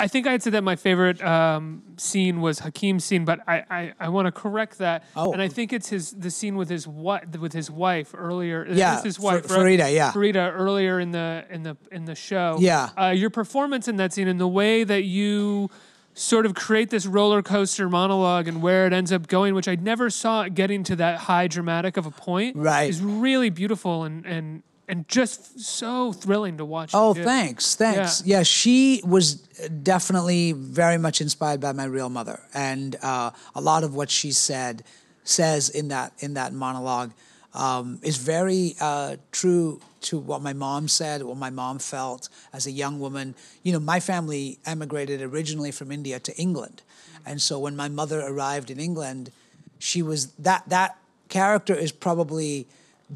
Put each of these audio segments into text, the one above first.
I think I had said that my favorite scene was Hakeem's scene, but I want to correct that. Oh. And I think it's the scene with his wife earlier. Yeah, It's his wife, right? Farida, yeah. Farida earlier in the show. Yeah. Your performance in that scene and the way that you sort of create this roller coaster monologue and where it ends up going, which I never saw it getting to that high dramatic of a point, Right. is really beautiful and just so thrilling to watch. Oh, thanks. Yeah, she was definitely very much inspired by my real mother, and a lot of what she says in that monologue is very true to what my mom said, what my mom felt as a young woman. You know, my family emigrated originally from India to England, and so when my mother arrived in England, she was that character is probably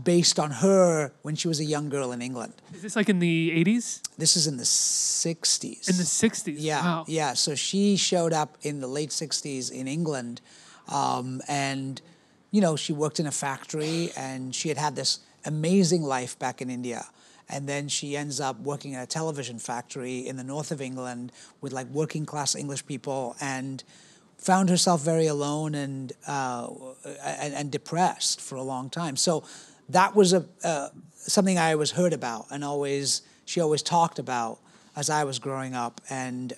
based on her when she was a young girl in England. Is this like in the 80s? This is in the 60s. In the 60s? Yeah, Wow. yeah. So she showed up in the late 60s in England, and, you know, she worked in a factory, and she had this amazing life back in India. And then she ends up working at a television factory in the north of England with, like, working class English people, and found herself very alone and depressed for a long time. So that was something I always heard about, and she always talked about as I was growing up. And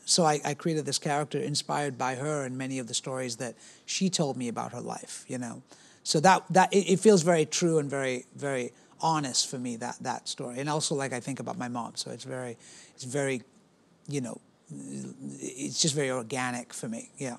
so I created this character inspired by her and many of the stories that she told me about her life, you know. So it feels very true and very, very honest for me, that story. And also, like, I think about my mom, so it's very, you know, it's just very organic for me, yeah.